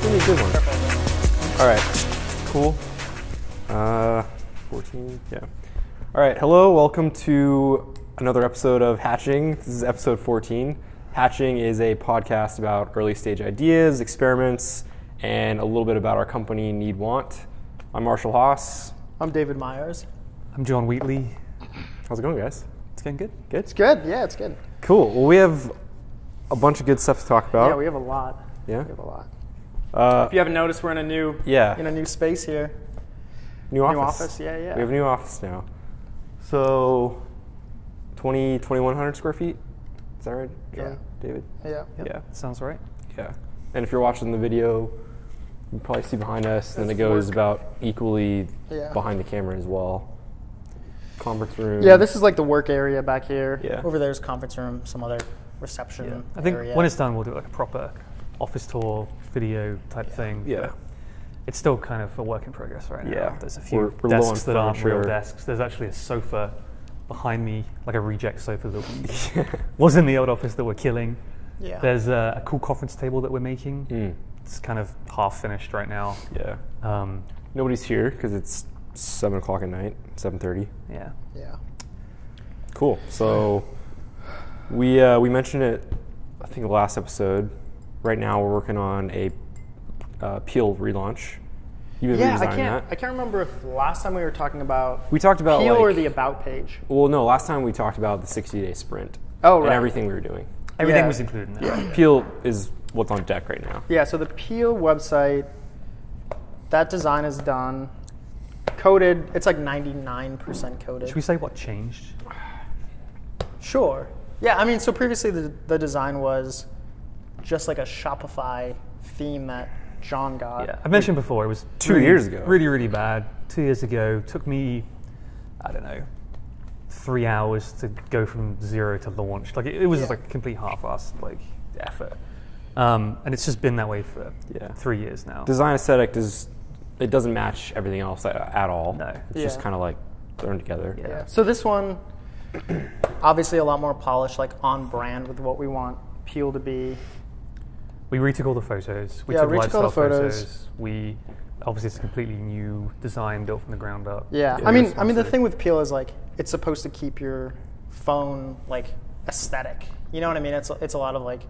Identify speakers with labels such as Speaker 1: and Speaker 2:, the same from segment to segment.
Speaker 1: gonna be a good one. All right, cool. 14, yeah. All right, hello, welcome to another episode of Hatching. This is episode 14. Hatching is a podcast about early stage ideas, experiments, and a little bit about our company, Need Want. I'm Marshall Haas.
Speaker 2: I'm David Myers.
Speaker 3: I'm John Wheatley.
Speaker 1: How's it going, guys?
Speaker 3: It's going good.
Speaker 1: Good?
Speaker 2: It's good, yeah, it's good.
Speaker 1: Cool. Well, we have a bunch of good stuff to talk about.
Speaker 2: Yeah, we have a lot.
Speaker 1: Yeah?
Speaker 2: We have a lot. If you haven't noticed, we're in a new space here.
Speaker 1: New office.
Speaker 2: New office, yeah.
Speaker 1: We have a new office now. So, 2,100 square feet? Is that right, John?
Speaker 2: Yeah.
Speaker 1: David?
Speaker 2: Yeah.
Speaker 3: Yep,
Speaker 1: Yeah.
Speaker 3: sounds right.
Speaker 1: Yeah. And if you're watching the video, you probably see behind us, and then it goes about equally behind the camera as well. Conference room.
Speaker 2: Yeah, this is like the work area back here.
Speaker 1: Yeah.
Speaker 2: Over there's conference room, some other reception
Speaker 3: I think
Speaker 2: area.
Speaker 3: when it's done, we'll do like a proper office tour, video type thing.
Speaker 1: Yeah.
Speaker 3: But it's still kind of a work in progress right now.
Speaker 1: Yeah.
Speaker 3: There's a few
Speaker 1: We're low on
Speaker 3: desks that aren't real
Speaker 1: furniture.
Speaker 3: desks. There's actually a sofa behind me, like a reject sofa that was in the old office that we're killing.
Speaker 2: Yeah.
Speaker 3: There's a cool conference table that we're making.
Speaker 1: Mm.
Speaker 3: It's kind of half finished right now.
Speaker 1: Yeah. Nobody's here because it's 7 o'clock at night, 7:30.
Speaker 3: Yeah.
Speaker 2: Yeah.
Speaker 1: Cool. So we mentioned it, I think, the last episode. Right now we're working on a Peel relaunch. You've been redesigning that.
Speaker 2: I can't remember if last time we were talking about
Speaker 1: We talked about
Speaker 2: Peel
Speaker 1: like,
Speaker 2: or the About page.
Speaker 1: Well, no, last time we talked about the 60-day sprint.
Speaker 2: Oh,
Speaker 1: and
Speaker 2: right.
Speaker 1: everything we were doing.
Speaker 3: Everything
Speaker 2: Yeah.
Speaker 3: was included in that.
Speaker 1: Peel is what's on deck right now.
Speaker 2: Yeah, so the Peel website, that design is done. Coded, it's like 99% coded.
Speaker 3: Should we say what changed?
Speaker 2: Sure. Yeah, I mean, so previously the design was just like a Shopify theme that John got.
Speaker 3: Yeah, I mentioned before, it was
Speaker 1: 2 years ago.
Speaker 3: Really, really bad. 2 years ago, took me, I don't know, 3 hours to go from zero to launch. Like it was
Speaker 2: Yeah.
Speaker 3: like a complete half-assed like effort. And it's just been that way for 3 years now.
Speaker 1: Design aesthetic it doesn't match everything else at all.
Speaker 3: No.
Speaker 1: It's just
Speaker 2: Yeah.
Speaker 1: kind of like thrown together.
Speaker 2: Yeah. So this one, obviously a lot more polished, like on brand with what we want Peel to be.
Speaker 3: We retook all the photos. We
Speaker 2: Yeah,
Speaker 3: took
Speaker 2: retook all
Speaker 3: lifestyle
Speaker 2: the photos.
Speaker 3: photos. We obviously it's a completely new design built from the ground up.
Speaker 2: Yeah.
Speaker 1: Yeah,
Speaker 2: I mean the
Speaker 3: responsive.
Speaker 2: thing with Peel is like it's supposed to keep your phone like aesthetic. You know what I mean? It's a lot of like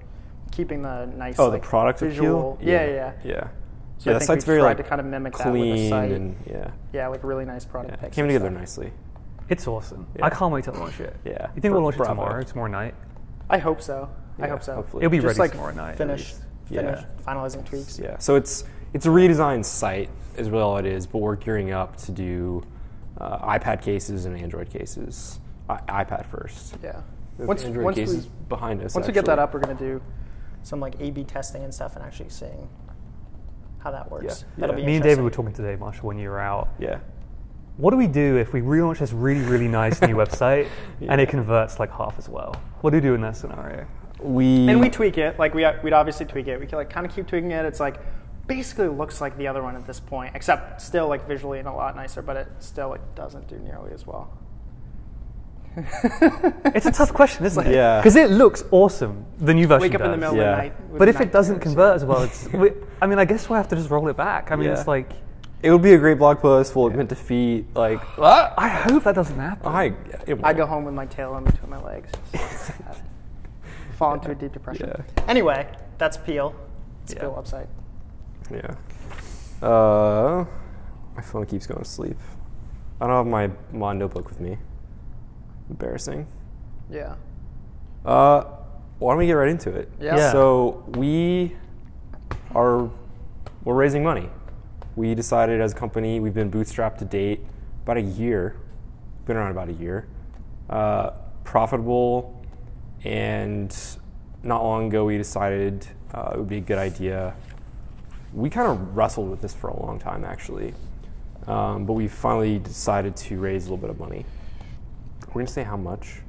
Speaker 2: keeping the nice
Speaker 1: Oh,
Speaker 2: like,
Speaker 1: the product of
Speaker 2: visual.
Speaker 1: Peel?
Speaker 2: Yeah.
Speaker 1: Yeah.
Speaker 2: So
Speaker 1: Yeah,
Speaker 2: I
Speaker 1: the
Speaker 2: think
Speaker 1: site's
Speaker 2: we
Speaker 1: very
Speaker 2: tried
Speaker 1: like
Speaker 2: to kind of mimic that with the
Speaker 1: clean
Speaker 2: site.
Speaker 1: and
Speaker 2: Yeah, like really nice product
Speaker 1: it
Speaker 2: pics.
Speaker 1: came
Speaker 2: and
Speaker 1: together
Speaker 2: stuff.
Speaker 1: nicely.
Speaker 3: It's awesome.
Speaker 1: Yeah.
Speaker 3: I can't wait to launch it.
Speaker 1: Yeah.
Speaker 3: You think we'll launch it
Speaker 1: Bravo.
Speaker 3: tomorrow night?
Speaker 2: I hope so. I
Speaker 1: Yeah,
Speaker 2: hope so.
Speaker 1: hopefully.
Speaker 3: It'll be
Speaker 2: Just
Speaker 3: ready
Speaker 2: like
Speaker 3: tomorrow night. at
Speaker 2: finish,
Speaker 3: least.
Speaker 2: finalizing tweaks.
Speaker 1: Yeah. So it's a redesigned site is really all it is, but we're gearing up to do iPad cases and Android cases. iPad first.
Speaker 2: Yeah.
Speaker 1: The
Speaker 2: Once
Speaker 1: Android
Speaker 2: we
Speaker 1: cases behind us.
Speaker 2: once we get that
Speaker 1: actually.
Speaker 2: up, we're gonna do some like A/B testing and stuff, and actually seeing how that works.
Speaker 1: Yeah.
Speaker 2: That'll be
Speaker 3: Me and David
Speaker 2: interesting.
Speaker 3: were talking today, Marshall, when you were out.
Speaker 1: Yeah.
Speaker 3: What do we do if we relaunch this really, really nice new website and it converts like half as well? What do we do in that scenario?
Speaker 2: And we tweak it. Like we'd obviously tweak it. We can like kind of keep tweaking it. It's like basically looks like the other one at this point, except still like visually and a lot nicer, but it still like doesn't do nearly as well.
Speaker 3: It's a tough question, isn't it?
Speaker 1: Yeah.
Speaker 3: Because it looks awesome. The new version
Speaker 2: Wake up in the
Speaker 3: does.
Speaker 2: middle
Speaker 1: Yeah.
Speaker 2: of the night. with
Speaker 3: But if
Speaker 2: night
Speaker 3: it doesn't
Speaker 2: terrors.
Speaker 3: convert as well, I mean, I guess we'll have to just roll it back. I mean,
Speaker 1: Yeah.
Speaker 3: it's like,
Speaker 1: It would be a great blog post full of admit defeat. Like,
Speaker 3: I hope that doesn't happen.
Speaker 2: I go home with my tail in between my legs. Fall into a deep depression.
Speaker 1: Yeah.
Speaker 2: Anyway, that's Peel. It's
Speaker 3: Yeah.
Speaker 2: Peel website.
Speaker 1: Yeah. My phone keeps going to sleep. I don't have my notebook with me. Embarrassing.
Speaker 2: Yeah.
Speaker 1: Why don't we get right into it?
Speaker 2: Yeah.
Speaker 1: So we're raising money. We decided as a company, we've been bootstrapped to date about a year. Been around about a year. Profitable, and not long ago we decided it would be a good idea. We kind of wrestled with this for a long time, actually, but we finally decided to raise a little bit of money. We're gonna say how much?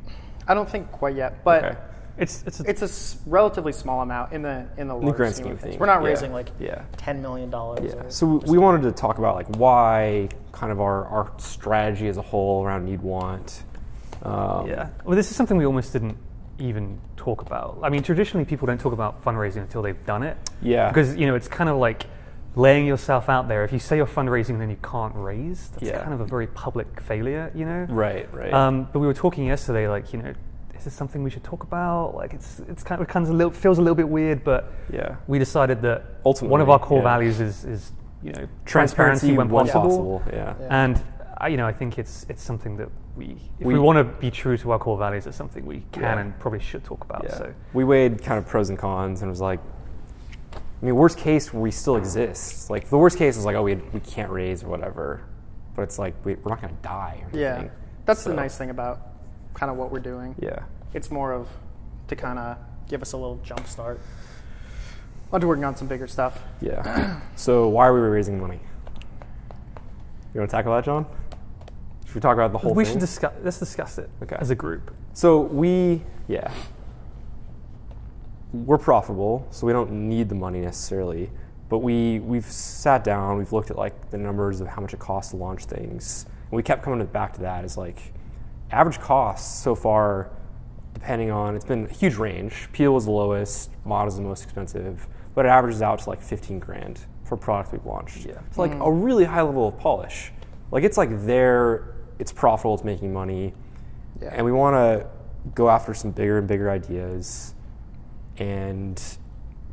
Speaker 2: I don't think quite yet, but
Speaker 1: Okay.
Speaker 3: It's
Speaker 2: it's a relatively small amount in the large
Speaker 1: grand
Speaker 2: scheme
Speaker 1: scheme
Speaker 2: of
Speaker 1: of
Speaker 2: things.
Speaker 1: things.
Speaker 2: We're not
Speaker 1: Yeah.
Speaker 2: raising like
Speaker 1: Yeah.
Speaker 2: $10 million.
Speaker 1: Yeah. So we wanted to talk about like why, kind of our strategy as a whole around Need Want.
Speaker 3: yeah. Well, this is something we almost didn't even talk about. I mean, traditionally people don't talk about fundraising until they've done it.
Speaker 1: Yeah.
Speaker 3: Because, it's kind of like laying yourself out there. If you say you're fundraising and then you can't raise, that's kind of a very public failure,
Speaker 1: Right.
Speaker 3: But we were talking yesterday, like, is this something we should talk about? Like, it's kind of feels a little bit weird, but we decided that ultimately one of our core values is transparency when possible.
Speaker 1: Yeah.
Speaker 3: And I think it's something that if we want to be true to our core values, it's something we can and probably should talk about.
Speaker 1: Yeah.
Speaker 3: So
Speaker 1: we weighed kind of pros and cons and was like, I mean, worst case, we still exist. Like, the worst case is like, oh, we can't raise or whatever. But it's like, we're not going to die or anything.
Speaker 2: Yeah. That's the nice thing about kind of what we're doing.
Speaker 1: Yeah.
Speaker 2: It's more of to kind of give us a little jump start onto working on some bigger stuff.
Speaker 1: Yeah. So why are we raising money? You want to tackle that, John? Should we talk about the whole thing?
Speaker 3: Let's discuss it
Speaker 1: Okay.
Speaker 3: as a group.
Speaker 1: So we're profitable, so we don't need the money necessarily. But we've sat down, we've looked at like the numbers of how much it costs to launch things. And we kept coming back to that as like average costs so far, depending on, it's been a huge range. Peel was the lowest, Mod is the most expensive, but it averages out to like 15 grand for a product we've launched.
Speaker 3: Yeah.
Speaker 1: It's like a really high level of polish. Like, it's like it's profitable, it's making money.
Speaker 2: Yeah.
Speaker 1: And we want to go after some bigger and bigger ideas. And,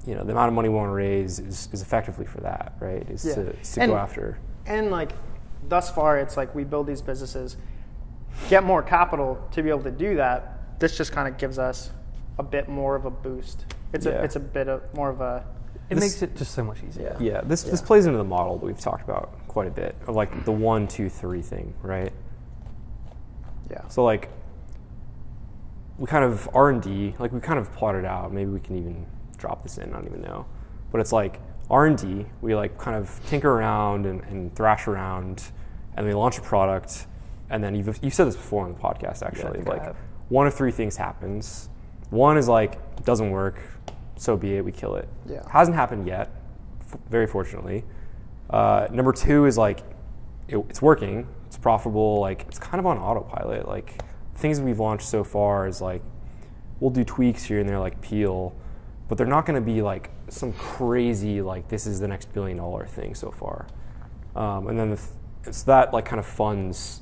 Speaker 1: the amount of money we want to raise is effectively for that, right? Is to go after.
Speaker 2: And like, thus far, it's like we build these businesses, get more capital to be able to do that. This just kind of gives us a bit more of a boost. It's a bit of more of a.
Speaker 3: It makes it just so much easier.
Speaker 1: Yeah. This plays into the model that we've talked about quite a bit of like the 1, 2, 3 thing, right?
Speaker 2: Yeah.
Speaker 1: So like, we kind of R&D, like we kind of plotted out. Maybe we can even drop this in. I don't even know, but it's like R&D. We like kind of tinker around and thrash around, and we launch a product. And then you've said this before on the podcast, actually.
Speaker 3: Yeah,
Speaker 1: like, one of 3 things happens. One is like, doesn't work, so be it, we kill it.
Speaker 2: Yeah.
Speaker 1: Hasn't happened yet, very fortunately. Number 2 is like, it's working, it's profitable, like it's kind of on autopilot. Like, things we've launched so far is like, we'll do tweaks here and there, like Peel, but they're not going to be like some crazy, like this is the next $1 billion thing so far. And then it's that like kind of funds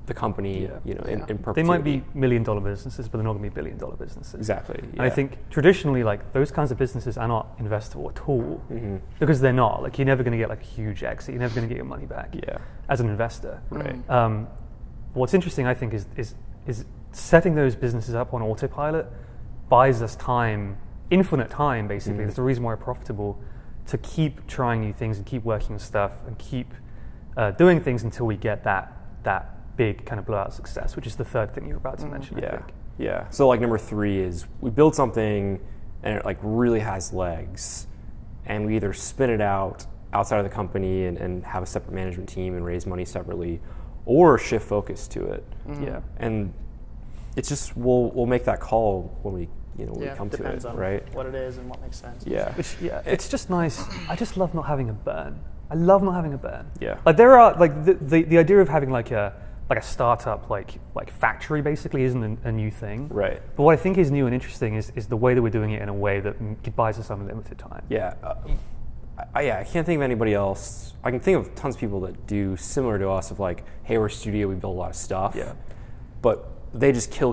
Speaker 1: the company, in perpetuity.
Speaker 3: They might be $1 million businesses, but they're not going to be $1 billion businesses.
Speaker 1: Exactly.
Speaker 3: And I think traditionally, like those kinds of businesses are not investable at all, because they're not. Like, you're never going to get like a huge exit. You're never going to get your money back as an investor.
Speaker 1: Right.
Speaker 3: What's interesting, I think, is setting those businesses up on autopilot buys us time, infinite time, basically. That's the reason why we're profitable, to keep trying new things and keep working on stuff and keep doing things until we get that big kind of blowout success, which is the third thing you're about to mention, I think.
Speaker 1: Yeah. So like number 3 is we build something and it like really has legs, and we either spin it out outside of the company and have a separate management team and raise money separately, or shift focus to it.
Speaker 3: Yeah.
Speaker 1: And it's just we'll make that call when we come to it,
Speaker 2: depends on
Speaker 1: right?
Speaker 2: what it is and what makes sense.
Speaker 1: Yeah.
Speaker 3: It's just nice. I just love not having a burn. I love not having a burn.
Speaker 1: Yeah.
Speaker 3: Like, there are like the idea of having like a startup like factory basically isn't a new thing.
Speaker 1: Right.
Speaker 3: But what I think is new and interesting is the way that we're doing it in a way that buys us unlimited time.
Speaker 1: Yeah. I can't think of anybody else. I can think of tons of people that do similar to us of like, hey, we're a studio, we build a lot of stuff.
Speaker 3: Yeah.
Speaker 1: But they just kill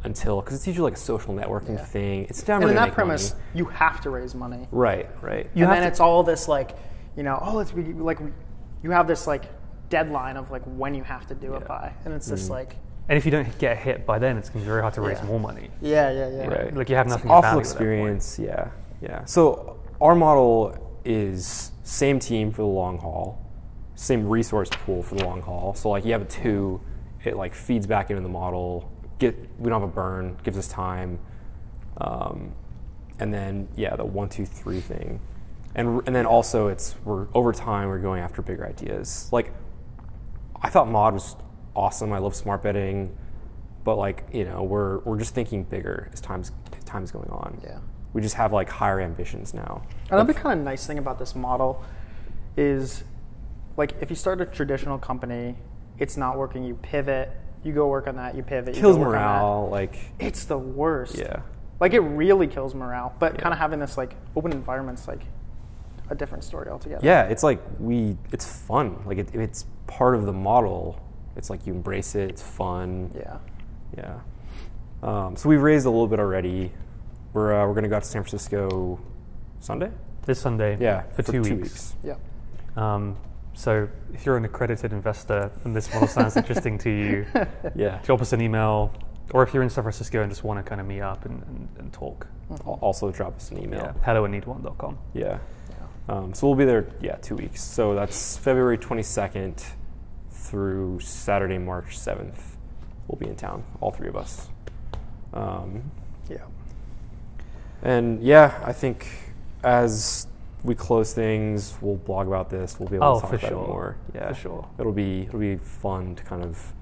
Speaker 1: until, because it's usually like a social networking thing. It's never
Speaker 2: And in
Speaker 1: gonna
Speaker 2: that
Speaker 1: make
Speaker 2: premise,
Speaker 1: money.
Speaker 2: you have to raise money.
Speaker 1: Right.
Speaker 2: And then it's all this like, you have this like deadline of like when you have to do it by, and it's just like.
Speaker 3: And if you don't get hit by then, it's going to be very hard to raise more money.
Speaker 2: Yeah.
Speaker 1: Right.
Speaker 3: Like, you have nothing.
Speaker 1: It's
Speaker 3: to
Speaker 1: awful
Speaker 3: value
Speaker 1: experience. Yeah. So our model is same team for the long haul, same resource pool for the long haul. So like, you have a 2, it like feeds back into the model. We don't have a burn, gives us time, and then the 1, 2, 3 thing, and then also we're over time we're going after bigger ideas. Like, I thought Mod was awesome. I love smart betting, but like we're just thinking bigger as time's going on.
Speaker 2: Yeah.
Speaker 1: We just have like higher ambitions now.
Speaker 2: Another kind of nice thing about this model is, like, if you start a traditional company, it's not working, you pivot, you go work on that, you pivot,
Speaker 1: Kills
Speaker 2: you go work on
Speaker 1: morale, like,
Speaker 2: that. It's the worst.
Speaker 1: yeah.
Speaker 2: Like, it really kills morale. But kind of having this, like, open environment's, like, a different story altogether.
Speaker 1: Yeah, it's like it's fun. Like, it's part of the model. It's like you embrace it, it's fun.
Speaker 2: Yeah.
Speaker 1: Yeah. So we've raised a little bit already. We're going to go out to San Francisco Sunday?
Speaker 3: This Sunday.
Speaker 1: Yeah,
Speaker 3: for 2 weeks.
Speaker 2: Yeah.
Speaker 3: So if you're an accredited investor and this model sounds interesting to you,
Speaker 1: Yeah.
Speaker 3: drop us an email. Or if you're in San Francisco and just want to kind of meet up and talk.
Speaker 1: Also drop us an email.
Speaker 3: Yeah, hello@need1.com.
Speaker 1: Yeah. So we'll be there, 2 weeks. So that's February 22nd through Saturday, March 7th. We'll be in town, all three of us.
Speaker 2: Yeah.
Speaker 1: And I think as we close things, we'll blog about this. We'll be able to talk about it more. Yeah,
Speaker 3: for sure.
Speaker 1: It'll be fun to kind of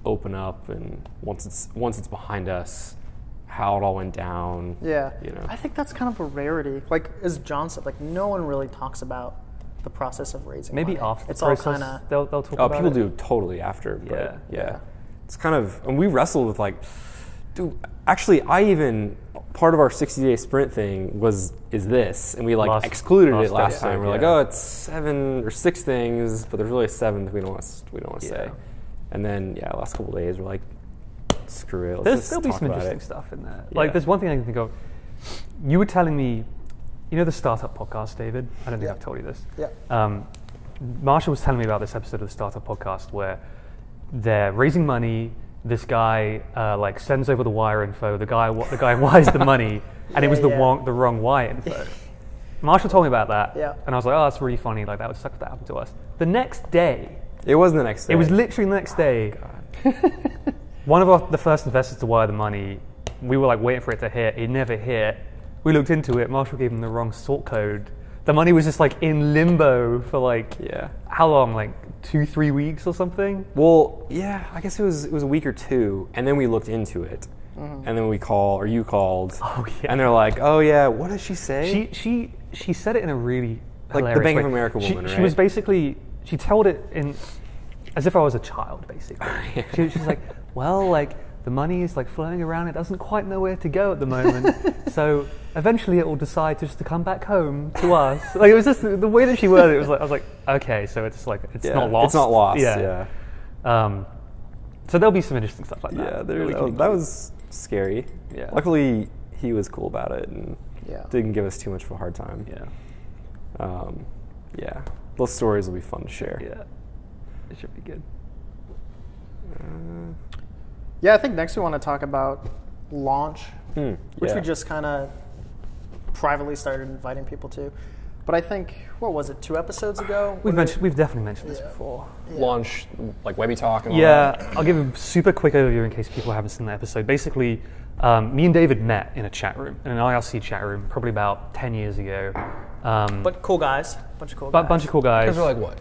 Speaker 1: open up, and once it's behind us, how it all went down.
Speaker 2: Yeah.
Speaker 1: You know.
Speaker 2: I think that's kind of a rarity. Like, as John said, like, no one really talks about the process of raising
Speaker 3: Maybe
Speaker 2: money.
Speaker 3: after the
Speaker 2: it's
Speaker 3: process,
Speaker 2: all kind of
Speaker 3: they'll talk about
Speaker 1: people
Speaker 3: it.
Speaker 1: do totally after, but
Speaker 2: Yeah.
Speaker 1: It's kind of, and we wrestled with, like, dude, actually, part of our 60-day sprint thing is this, and we excluded it last time. We're like, oh, it's 7 or 6 things, but there's really a 7th we don't want to say. And then last couple of days we're like, screw it.
Speaker 3: There'll be some interesting stuff in there. Like, there's one thing I can think of. You were telling me, the startup podcast, David. I don't think I've told you this.
Speaker 2: Yeah.
Speaker 3: Marshall was telling me about this episode of the startup podcast where they're raising money. This guy sends over the wire info. The guy wires the money, and it was the wrong wire info. Marshall told me about that, and I was like, oh, that's really funny. Like, that would suck if that happened to us. The next day,
Speaker 1: it wasn't the next day.
Speaker 3: It was literally the next day. God. One of the first investors to wire the money, we were like waiting for it to hit. It never hit. We looked into it. Marshall gave him the wrong sort code. The money was just like in limbo for how long? Like 2-3 weeks or something?
Speaker 1: Well, I guess it was a week or two, and then we looked into it, and then you called, and they're like, oh yeah, what did she say?
Speaker 3: She said it in a really
Speaker 1: like
Speaker 3: hilarious
Speaker 1: the Bank
Speaker 3: way.
Speaker 1: of America woman, right?
Speaker 3: She was basically, she told it in as if I was a child, basically. She's like, well, like, the money is like flowing around. It doesn't quite know where to go at the moment. So eventually it will decide just to come back home to us. Like, it was just the way that she worded it. I was like, okay, so it's like, it's not lost.
Speaker 1: It's not lost. Yeah.
Speaker 3: So there'll be some interesting stuff like that.
Speaker 1: Yeah, that was scary. Yeah. Luckily, he was cool about it and didn't give us too much of a hard time.
Speaker 3: Yeah.
Speaker 1: Those stories will be fun to share.
Speaker 3: Yeah. It should be good.
Speaker 2: I think next we want to talk about launch, which we just kind of privately started inviting people to. But I think, what was it, 2 episodes ago?
Speaker 3: We've definitely mentioned this before.
Speaker 1: Launch, like Webby Talk and all that.
Speaker 3: I'll give a super quick overview in case people haven't seen the episode. Basically, me and David met in a chat room, in an IRC chat room, probably about 10 years ago.
Speaker 2: But cool guys. Bunch of cool guys.
Speaker 1: Because we're like, what?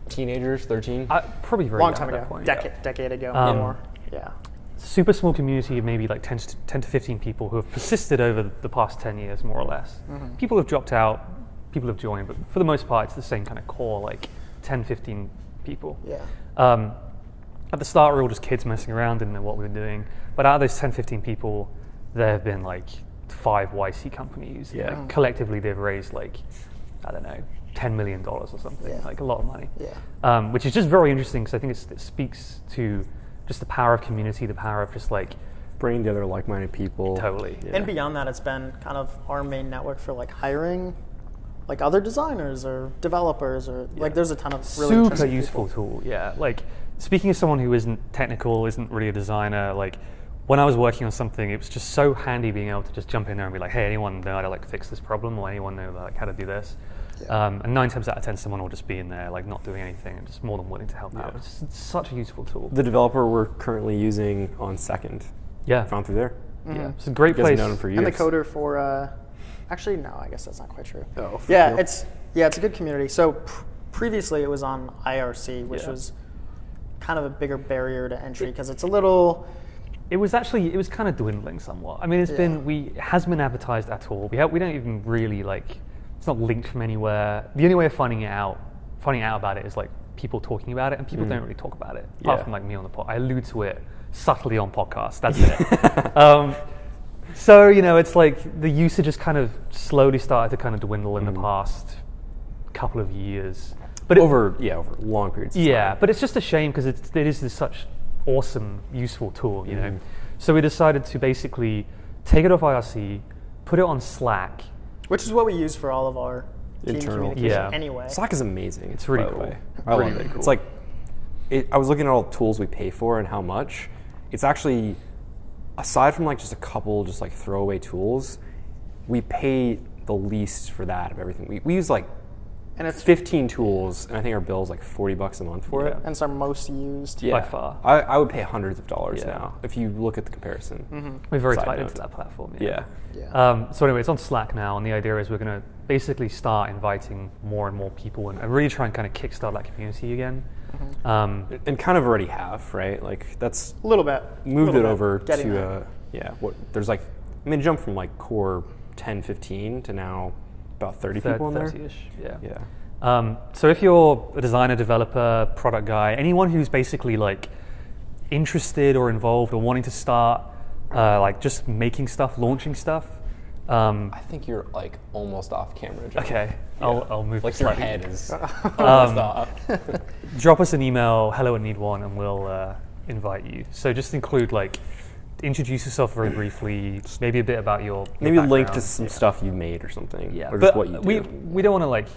Speaker 1: Teenagers, 13?
Speaker 3: Probably very
Speaker 2: long
Speaker 3: young
Speaker 2: time
Speaker 3: at
Speaker 2: ago.
Speaker 3: that point.
Speaker 2: Decade ago, more. Yeah.
Speaker 3: Super small community of maybe like 10 to 15 people who have persisted over the past 10 years, more or less. Mm-hmm. People have dropped out, people have joined, but for the most part, it's the same kind of core, like 10, 15 people.
Speaker 2: Yeah.
Speaker 3: At the start, we were all just kids messing around, didn't know what we were doing. But out of those 10, 15 people, there have been like 5 YC companies.
Speaker 1: Yeah.
Speaker 3: Like, collectively, they've raised like, I don't know, $10 million or something, like a lot of money.
Speaker 2: Yeah.
Speaker 3: Which is just very interesting because I think it speaks to just the power of community, the power of just like
Speaker 1: bringing together like-minded people.
Speaker 3: Totally.
Speaker 2: Yeah. And beyond that, it's been kind of our main network for like hiring like other designers or developers or like there's a ton of really
Speaker 3: super useful tool. Yeah. Like, speaking as someone who isn't technical, isn't really a designer, like when I was working on something, it was just so handy being able to just jump in there and be like, hey, anyone know how to like fix this problem, or anyone know like how to do this? Yeah. And 9 times out of 10, someone will just be in there, like not doing anything, and just more than willing to help out. It's such a useful tool.
Speaker 1: The developer we're currently using on Second. Found through there.
Speaker 3: Mm-hmm. Yeah, it's a great place.
Speaker 1: Known for years.
Speaker 2: And the coder for, actually no, I guess that's not quite true.
Speaker 1: Oh,
Speaker 2: it's a good community. So previously it was on IRC, which was kind of a bigger barrier to entry because it's a little.
Speaker 3: It was kind of dwindling somewhat. I mean, it has been advertised at all. We don't even really like. It's not linked from anywhere. The only way of finding out about it is like people talking about it, and people don't really talk about it,
Speaker 1: Yeah.
Speaker 3: apart from like me on the pod. I allude to it subtly on podcasts. That's it. So, you know, it's like the usage has kind of slowly started to kind of dwindle in the past couple of years. But
Speaker 1: over long periods of time.
Speaker 3: but it's just a shame because it is this such awesome, useful tool, you know. So we decided to basically take it off IRC, put it on Slack.
Speaker 2: Which is what we use for all of our team
Speaker 1: Internal.
Speaker 2: communication anyway.
Speaker 1: Slack is amazing.
Speaker 3: It's really
Speaker 1: by the
Speaker 3: cool.
Speaker 1: way. I love it.
Speaker 3: cool.
Speaker 1: It's like, I was looking at all the tools we pay for and how much. It's actually, aside from like just a couple just like throwaway tools, we pay the least for that of everything. We use like
Speaker 2: And it's
Speaker 1: 15 tools, and I think our bill is like $40 a month for it.
Speaker 2: and it's our most used.
Speaker 3: by far.
Speaker 1: I would pay hundreds of dollars
Speaker 3: Yeah.
Speaker 1: now if you look at the comparison.
Speaker 3: We're very
Speaker 1: Side
Speaker 3: tied
Speaker 1: note.
Speaker 3: into that platform.
Speaker 1: Yeah.
Speaker 3: So anyway, it's on Slack now, and the idea is we're going to basically start inviting more and more people and really try and kind of kickstart that community again.
Speaker 1: And kind of already have, right? Like that's
Speaker 2: A little bit.
Speaker 1: moved
Speaker 2: Little
Speaker 1: it
Speaker 2: bit.
Speaker 1: over
Speaker 2: Getting
Speaker 1: to
Speaker 2: there.
Speaker 1: there's like, I mean, jump from like core 10, 15 to now about 30 people in there.
Speaker 3: 30-ish, yeah.
Speaker 1: Yeah.
Speaker 3: So if you're a designer, developer, product guy, anyone who's basically like interested or involved or wanting to start like just making stuff, launching stuff.
Speaker 1: I think you're like almost off camera, John.
Speaker 3: Okay,
Speaker 1: Yeah.
Speaker 3: I'll move
Speaker 1: Like your
Speaker 3: slightly.
Speaker 1: head is almost off.
Speaker 3: Drop us an email, hello@need1, and we'll invite you. So just include like, introduce yourself very briefly, maybe a bit about your
Speaker 1: Maybe link to
Speaker 3: background.
Speaker 1: some stuff you made or something.
Speaker 3: Yeah,
Speaker 1: Or
Speaker 3: but
Speaker 1: just what you do.
Speaker 3: we don't want to like,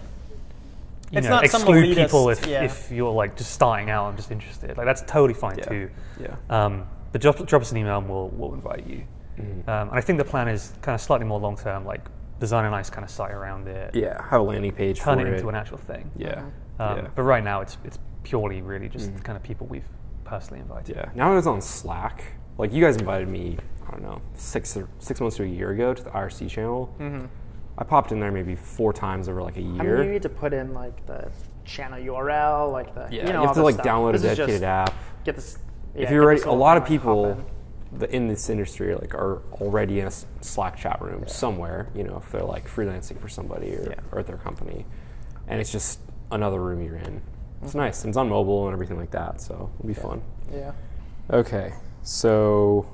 Speaker 2: It's not some
Speaker 3: exclude
Speaker 2: elitist-
Speaker 3: people
Speaker 2: yeah.
Speaker 3: if you're like just starting out and just interested. Like that's totally fine
Speaker 1: Yeah.
Speaker 3: too.
Speaker 1: Yeah.
Speaker 3: But drop us an email and we'll invite you. And I think the plan is kind of slightly more long term, like design a nice kind of site around it,
Speaker 1: Yeah, have a landing page
Speaker 3: turn
Speaker 1: for
Speaker 3: it into an actual thing.
Speaker 1: Yeah.
Speaker 3: But right now it's purely really just the kind of people we've personally invited.
Speaker 1: Yeah. Now it's on Slack. Like you guys invited me, I don't know, 6 months to a year ago to the IRC channel. I popped in there maybe 4 times over like a
Speaker 2: I mean,
Speaker 1: year.
Speaker 2: you need to put in like the channel URL, like the
Speaker 1: Yeah,
Speaker 2: you know,
Speaker 1: you have
Speaker 2: all
Speaker 1: to
Speaker 2: this
Speaker 1: like
Speaker 2: stuff.
Speaker 1: download a
Speaker 2: This is
Speaker 1: dedicated
Speaker 2: just
Speaker 1: app.
Speaker 2: Get this.
Speaker 1: If
Speaker 2: yeah,
Speaker 1: you're
Speaker 2: get
Speaker 1: already,
Speaker 2: this
Speaker 1: a
Speaker 2: whole
Speaker 1: lot of
Speaker 2: thing, like, hop
Speaker 1: people
Speaker 2: in.
Speaker 1: in this industry like are already in a Slack chat room somewhere. You know, if they're like freelancing for somebody or at their company, and it's just another room you're in. It's nice, and it's on mobile and everything like that, so it'll be fun.
Speaker 2: Yeah.
Speaker 1: Okay, so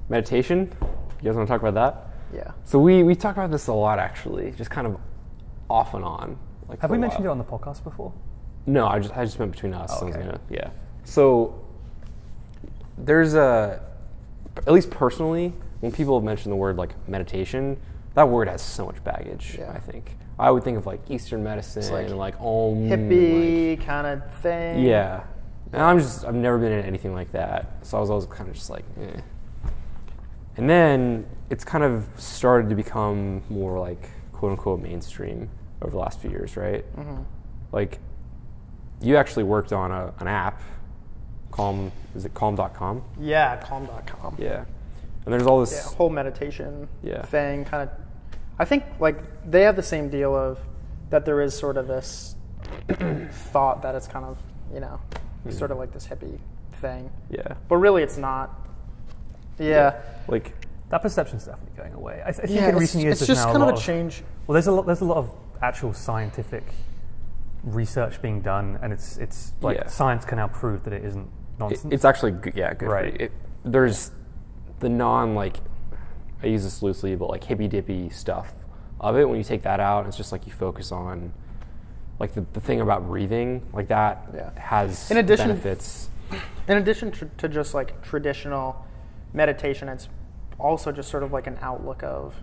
Speaker 1: meditation. You guys want to talk about that?
Speaker 2: Yeah.
Speaker 1: So we talk about this a lot actually, just kind of off and on. Like
Speaker 3: Have
Speaker 1: for
Speaker 3: we
Speaker 1: a
Speaker 3: mentioned it
Speaker 1: while.
Speaker 3: on the podcast before?
Speaker 1: No, I just meant between us.
Speaker 3: Oh,
Speaker 1: I was
Speaker 3: okay.
Speaker 1: yeah. So there's at least personally, when people have mentioned the word like meditation, that word has so much baggage.
Speaker 2: Yeah.
Speaker 1: I think I would think of like Eastern medicine
Speaker 2: like
Speaker 1: and like
Speaker 2: Hippie kind of thing.
Speaker 1: yeah. And I've never been in anything like that, so I was always kind of just like, eh. And then it's kind of started to become more like quote unquote mainstream over the last few years, right? Like, you actually worked on an app, Calm, is it calm.com?
Speaker 2: Yeah, calm.com.
Speaker 1: Yeah. And there's all
Speaker 2: Yeah,
Speaker 1: this,
Speaker 2: whole meditation
Speaker 1: Yeah.
Speaker 2: thing kind of. I think like they have the same deal of that there is sort of this thought that it's kind of, you know, sort of like this hippie thing.
Speaker 1: yeah.
Speaker 2: But really it's not. Yeah.
Speaker 1: Like,
Speaker 3: That perception's definitely going away. I think
Speaker 2: Yeah,
Speaker 3: in recent years
Speaker 2: it's
Speaker 3: there's
Speaker 2: just
Speaker 3: now
Speaker 2: kind
Speaker 3: a
Speaker 2: of
Speaker 3: lot
Speaker 2: a change.
Speaker 3: Well, there's a lot of actual scientific research being done, and it's like
Speaker 1: Yeah.
Speaker 3: science can now prove that it isn't nonsense.
Speaker 1: it's actually good, good
Speaker 3: Right.
Speaker 1: for you. There's the non, like, I use this loosely, but like hippy dippy stuff of it. When you take that out, it's just like you focus on like the thing about breathing, like that
Speaker 2: Yeah.
Speaker 1: has
Speaker 2: In addition-
Speaker 1: benefits.
Speaker 2: In addition to just like traditional meditation, it's also just sort of like an outlook of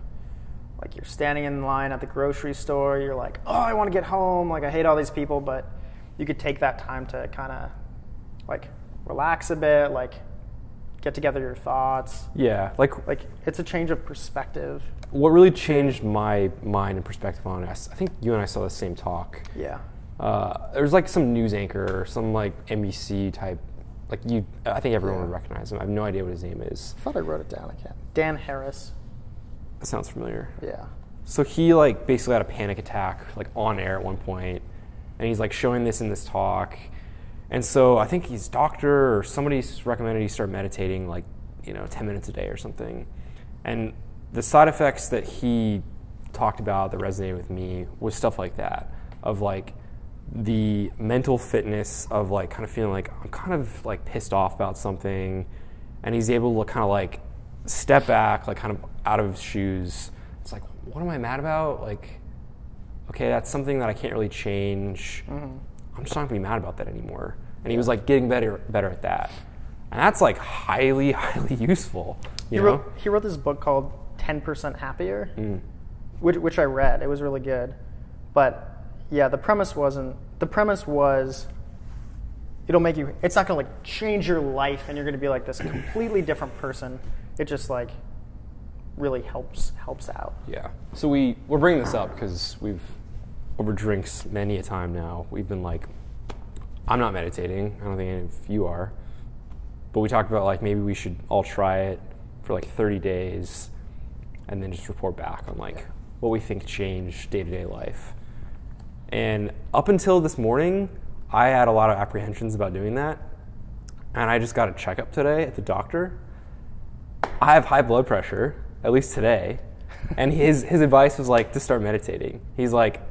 Speaker 2: like you're standing in line at the grocery store, you're like, oh, I want to get home, like I hate all these people, but you could take that time to kind of like relax a bit, like get together your thoughts.
Speaker 1: Yeah,
Speaker 2: Like it's a change of perspective.
Speaker 1: what really changed my mind and perspective on it, I think you and I saw the same talk.
Speaker 2: Yeah.
Speaker 1: There's like some news anchor, some like NBC type, like I think everyone would recognize him. I have no idea what his name is.
Speaker 2: I thought I wrote it down. I can't. Dan Harris.
Speaker 1: That sounds familiar.
Speaker 2: Yeah.
Speaker 1: So he like basically had a panic attack like on air at one point, and he's like showing this in this talk. And so I think his doctor or somebody's recommended he start meditating like, 10 minutes a day or something. And the side effects that he talked about that resonated with me was stuff like that, of like the mental fitness of like kind of feeling like I'm kind of like pissed off about something, and he's able to kind of like step back, like kind of out of his shoes. It's like, what am I mad about? Like, okay, that's something that I can't really change. I'm just not gonna be mad about that anymore. And he was like getting better at that. And that's like highly, highly useful. He
Speaker 2: wrote this book called 10% Happier, which I read. It was really good. But yeah, the premise was it'll make you, it's not gonna like change your life and you're gonna be like this completely different person. It just like really helps out.
Speaker 1: Yeah. So we're bringing this up because we've, over drinks many a time now, we've been like, I'm not meditating. I don't think any of you are. But we talked about like maybe we should all try it for like 30 days and then just report back on like what we think changed day-to-day life. And up until this morning, I had a lot of apprehensions about doing that. And I just got a checkup today at the doctor. I have high blood pressure, at least today. And his advice was like to start meditating. He's like,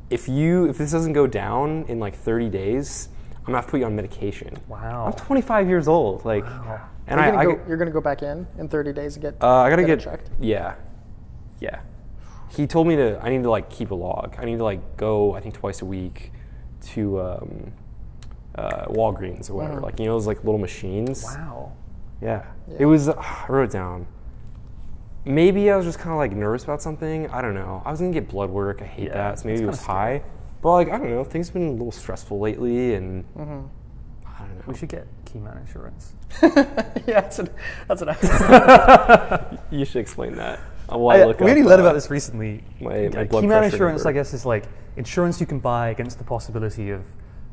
Speaker 1: if this doesn't go down in like 30 days, I'm gonna have to put you on medication.
Speaker 3: Wow.
Speaker 1: I'm 25 years old. Like,
Speaker 2: wow.
Speaker 1: And
Speaker 2: you're gonna go back in 30 days to get
Speaker 1: I gotta get
Speaker 2: checked?
Speaker 1: Yeah. He told me I need to like keep a log. I need to like go, I think twice a week to Walgreens or whatever. Like, you know, those like little machines.
Speaker 3: Wow.
Speaker 1: Yeah. It was, I wrote it down. Maybe I was just kind of like nervous about something. I don't know. I was gonna get blood work. I hate that. So maybe it was high. But like, I don't know. Things have been a little stressful lately, and I don't know.
Speaker 3: We should get Keyman insurance.
Speaker 2: Yeah, that's what I was.
Speaker 1: You should explain that.
Speaker 3: We only learned about this recently.
Speaker 1: My blood
Speaker 3: Keyman
Speaker 1: pressure
Speaker 3: insurance,
Speaker 1: number.
Speaker 3: I guess, is like insurance you can buy against the possibility of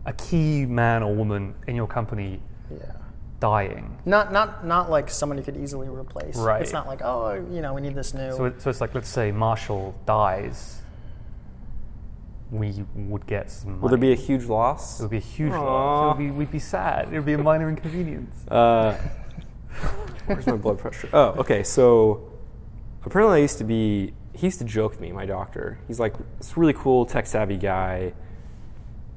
Speaker 3: a key man or woman in your company dying.
Speaker 2: Not like someone you could easily replace.
Speaker 3: Right.
Speaker 2: It's not like, oh, you know, we need this new.
Speaker 3: So it's like, let's say Marshall dies. We would get some money.
Speaker 1: Will there be a huge loss?
Speaker 3: It would be a huge loss. We'd be sad. It would be a minor inconvenience.
Speaker 1: Where's my blood pressure? Oh, okay. So apparently he used to joke with me, my doctor. He's like this really cool tech-savvy guy.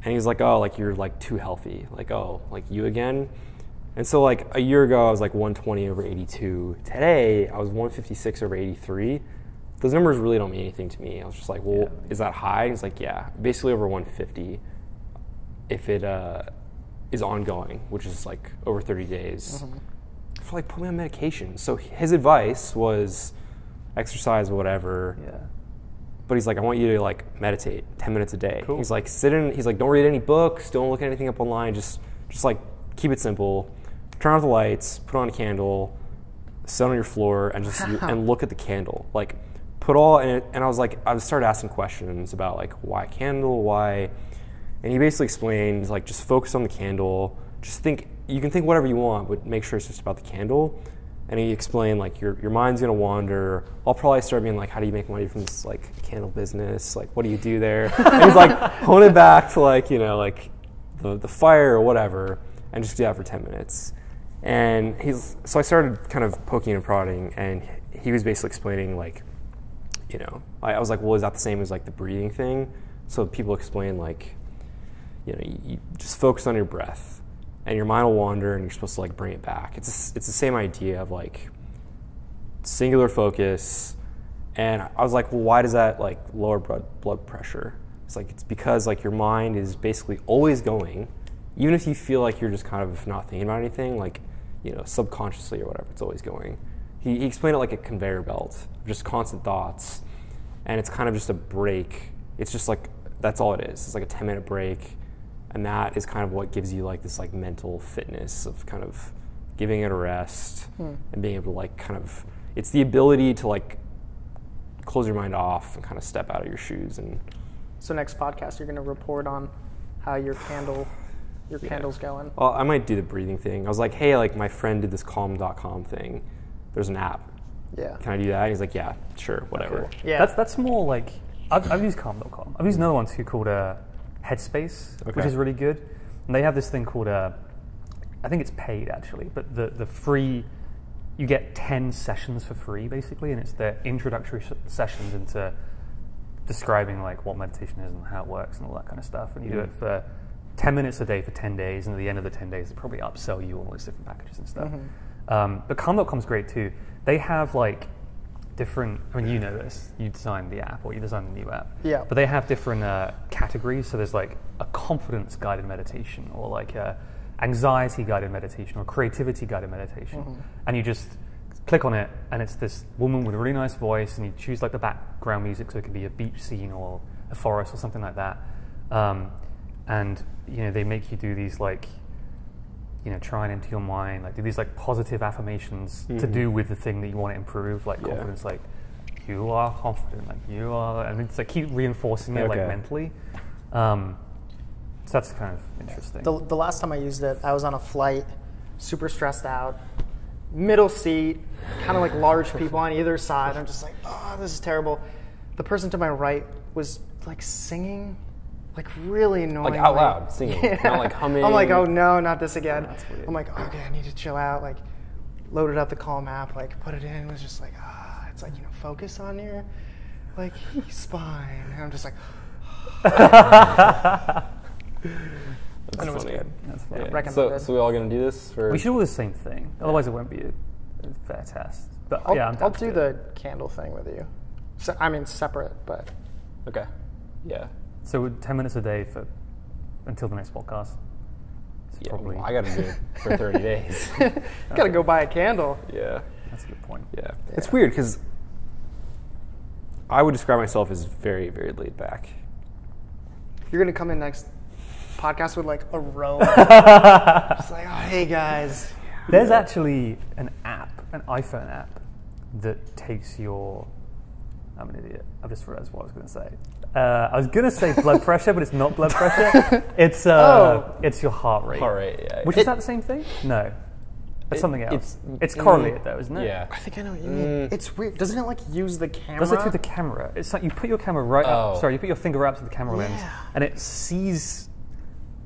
Speaker 1: And he's like, oh, like you're like too healthy. Like, oh, like you again? And so like a year ago, I was like 120 over 82. Today, I was 156 over 83. Those numbers really don't mean anything to me. I was just like, well, is that high? He's like, yeah, basically over 150 if it is ongoing, which is like over 30 days. For like, put me on medication. So his advice was exercise, whatever.
Speaker 3: Yeah.
Speaker 1: But he's like, I want you to like meditate 10 minutes a day.
Speaker 3: Cool.
Speaker 1: He's like, he's like, don't read any books, don't look anything up online, just like keep it simple. Turn off the lights, put on a candle, sit on your floor, and just and look at the candle. Like, put all in it. And I was like, I started asking questions about like, why candle, why? And he basically explained, like, just focus on the candle. Just you can think whatever you want, but make sure it's just about the candle. And he explained, like, your mind's gonna wander. I'll probably start being like, how do you make money from this like candle business? Like, what do you do there? And he's like, hone it back to like, you know, like the fire or whatever, and just do that for 10 minutes. And so I started kind of poking and prodding, and he was basically explaining, like, you know, I was like, well, is that the same as like the breathing thing? So people explain, like, you know, you just focus on your breath, and your mind will wander, and you're supposed to like bring it back. It's the same idea of like singular focus. And I was like, well, why does that like lower blood pressure? It's like, it's because like your mind is basically always going, even if you feel like you're just kind of not thinking about anything, like, you know, subconsciously or whatever, it's always going. He explained it like a conveyor belt, just constant thoughts, and it's kind of just a break. It's just like, that's all it is. It's like a 10-minute break, and that is kind of what gives you like this like mental fitness of kind of giving it a rest and being able to like kind of, it's the ability to like close your mind off and kind of step out of your shoes. And
Speaker 2: so next podcast, you're going to report on how your candle's going.
Speaker 1: Well, I might do the breathing thing. I was like, hey, like my friend did this calm.com thing. There's an app.
Speaker 2: Yeah.
Speaker 1: Can I do that? And he's like, yeah, sure, whatever.
Speaker 2: Cool. Yeah.
Speaker 3: That's more like, I've used calm.com. I've used another one too called Headspace, which is really good. And they have this thing called, I think it's paid actually, but the free, you get 10 sessions for free basically, and it's their introductory sessions into describing like what meditation is and how it works and all that kind of stuff. And you do it for 10 minutes a day for 10 days, and at the end of the 10 days, they probably upsell you all these different packages and stuff. But Calm.com's great too. They have like different, I mean, you know this, you designed the app or you designed the new app.
Speaker 2: Yeah.
Speaker 3: But they have different categories. So there's like a confidence guided meditation, or like a anxiety guided meditation, or creativity guided meditation. And you just click on it, and it's this woman with a really nice voice, and you choose like the background music, so it could be a beach scene or a forest or something like that. And you know, they make you do these like, you know, try and into your mind, like do these like positive affirmations to do with the thing that you want to improve, like confidence, like you are confident, like you are, and it's like keep reinforcing it like mentally. So that's kind of interesting.
Speaker 2: The last time I used it, I was on a flight, super stressed out, middle seat, kind of like large people on either side. I'm just like, oh, this is terrible. The person to my right was like singing, like really annoying.
Speaker 1: Like out loud singing, not like humming.
Speaker 2: I'm like, oh no, not this again.
Speaker 3: That's weird.
Speaker 2: I'm like, okay, I need to chill out. Like, loaded up the Calm app, like put it in. It was just like, it's like, you know, focus on your like spine. And I'm just like,
Speaker 1: That's
Speaker 2: and it was
Speaker 1: funny.
Speaker 2: good.
Speaker 3: That's funny.
Speaker 2: Recommended.
Speaker 1: So we all gonna do this? For
Speaker 3: We should all do the same thing, otherwise it won't be a fair test. But
Speaker 2: I'll,
Speaker 3: yeah, I'm down
Speaker 2: I'll
Speaker 3: to
Speaker 2: do
Speaker 3: it.
Speaker 2: the candle thing with you. So, I mean, separate, but
Speaker 1: Okay. Yeah.
Speaker 3: So 10 minutes a day for until the next podcast. It's
Speaker 1: Yeah.
Speaker 3: probably
Speaker 1: Well, I gotta do it for 30 days.
Speaker 2: gotta go buy a candle.
Speaker 1: Yeah.
Speaker 3: that's a good point.
Speaker 1: Yeah. It's weird because I would describe myself as very, very laid back.
Speaker 2: You're gonna come in next podcast with like a robe. Just like, oh, hey guys.
Speaker 3: There's actually an app, an iPhone app, that takes your. I'm an idiot. I've just realized what I was going to say. I was going to say blood pressure, but it's not blood pressure. It's it's your heart rate.
Speaker 1: Heart rate, yeah.
Speaker 3: Which is that the same thing? No, that's something else. It's correlated though, isn't it?
Speaker 1: Yeah.
Speaker 2: I think I know what you mean. It's weird. Doesn't it like use the camera?
Speaker 3: Does it through the camera? It's like you put your camera right up.
Speaker 1: Oh.
Speaker 3: Sorry, you put your finger up to the camera lens, and it sees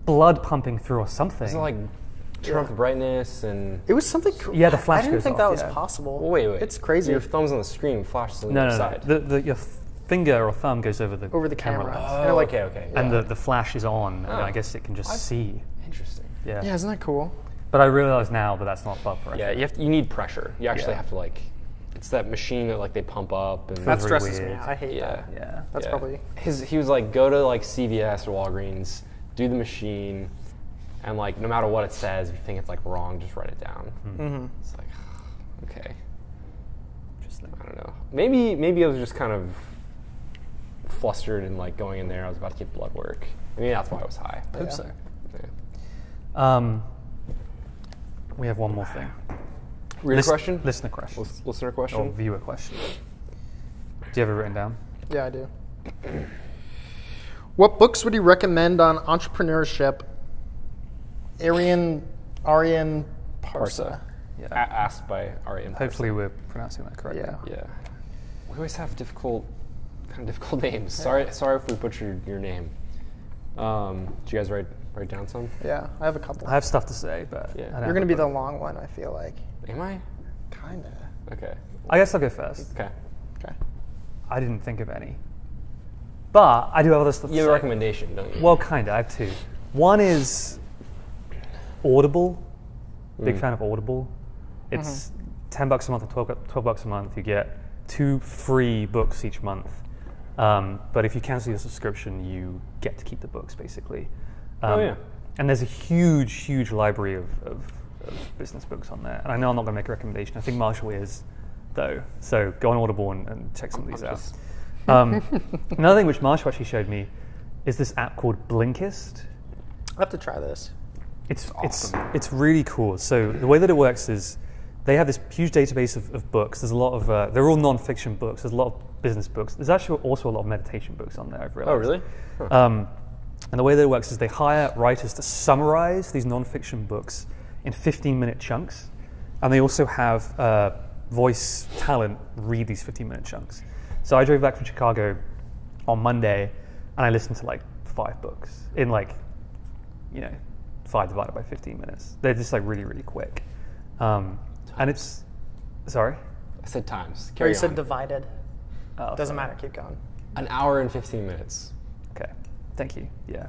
Speaker 3: blood pumping through or something.
Speaker 1: Is it like turn up the brightness and?
Speaker 2: It was something.
Speaker 3: Yeah, the flash
Speaker 2: I didn't
Speaker 3: goes
Speaker 2: think
Speaker 3: off,
Speaker 2: that was
Speaker 3: yeah.
Speaker 2: possible.
Speaker 1: Well, wait.
Speaker 2: It's crazy.
Speaker 1: Your thumb's on the screen, flashes on
Speaker 3: no,
Speaker 1: the
Speaker 3: no,
Speaker 1: side.
Speaker 3: no. Your finger or thumb goes over the
Speaker 2: camera.
Speaker 3: lens.
Speaker 1: Oh,
Speaker 2: like,
Speaker 1: okay.
Speaker 3: And
Speaker 1: Yeah.
Speaker 3: the flash is on, and
Speaker 1: Oh.
Speaker 3: I guess it can just see.
Speaker 1: Interesting.
Speaker 3: Yeah.
Speaker 2: Yeah, isn't that cool?
Speaker 3: But I realize now that that's not blood pressure.
Speaker 1: Yeah, you need pressure. You actually
Speaker 3: Yeah.
Speaker 1: have to like, it's that machine that like they pump up and.
Speaker 2: That
Speaker 3: very
Speaker 2: stresses
Speaker 3: weird.
Speaker 2: me out. I hate
Speaker 1: Yeah.
Speaker 2: that.
Speaker 3: Yeah.
Speaker 2: That's
Speaker 1: Yeah.
Speaker 2: probably.
Speaker 1: He was like, go to like CVS or Walgreens, do the machine, and like no matter what it says, if you think it's like wrong, just write it down. It's like, okay.
Speaker 3: Interesting.
Speaker 1: I don't know. Maybe I was just kind of flustered and like going in there. I was about to get blood work. Maybe that's why I was high.
Speaker 3: I hope so.
Speaker 1: Yeah.
Speaker 3: We have one more thing.
Speaker 1: Reader question?
Speaker 3: Listener question.
Speaker 1: Listener question?
Speaker 3: Or viewer question. Do you have it written down?
Speaker 2: Yeah, I do. What books would you recommend on entrepreneurship? Arien Parsa.
Speaker 3: Yeah.
Speaker 1: Asked by Arien Parsa.
Speaker 3: Hopefully we're pronouncing that correctly.
Speaker 2: Yeah.
Speaker 1: Yeah. We always have difficult names. Sorry if we butchered your name. Did you guys write down some?
Speaker 2: Yeah, I have a couple.
Speaker 3: I have stuff to say, but
Speaker 1: Yeah.
Speaker 3: I don't
Speaker 2: You're
Speaker 3: have
Speaker 2: going to
Speaker 3: a
Speaker 2: be the
Speaker 3: book.
Speaker 2: long one, I feel like.
Speaker 1: Am I?
Speaker 2: Kinda.
Speaker 1: Okay.
Speaker 3: I guess I'll go first.
Speaker 1: Okay.
Speaker 2: Okay.
Speaker 3: I didn't think of any. But I do have other stuff
Speaker 1: You
Speaker 3: to
Speaker 1: have a
Speaker 3: say.
Speaker 1: recommendation, don't you?
Speaker 3: Well, kind of. I have two. One is Audible. Big fan of Audible. It's $10 a month or $12 a month. You get 2 free books each month. But if you cancel your subscription, you get to keep the books, basically.
Speaker 1: Oh, yeah.
Speaker 3: And there's a huge library of business books on there. And I know I'm not going to make a recommendation. I think Marshall is, though. So go on Audible and check some of these out. Another thing which Marshall actually showed me is this app called Blinkist.
Speaker 2: I have to try this.
Speaker 3: It's really cool. So the way that it works is they have this huge database of books. There's a lot of they're all non-fiction books. There's a lot of business books. There's actually also a lot of meditation books on there, I've realized.
Speaker 1: Oh, really? Huh.
Speaker 3: And the way that it works is they hire writers to summarize these non-fiction books in 15-minute chunks, and they also have voice talent read these 15-minute chunks. So I drove back from Chicago on Monday, and I listened to like 5 books in 5 divided by 15 minutes. They're just like really quick. And it's, sorry?
Speaker 1: I said times.
Speaker 2: Or
Speaker 1: Carry
Speaker 2: you said
Speaker 1: on.
Speaker 2: divided.
Speaker 3: Oh,
Speaker 2: Doesn't
Speaker 3: sorry.
Speaker 2: matter. Keep going.
Speaker 1: An hour and 15 minutes.
Speaker 3: Okay, thank you. Yeah,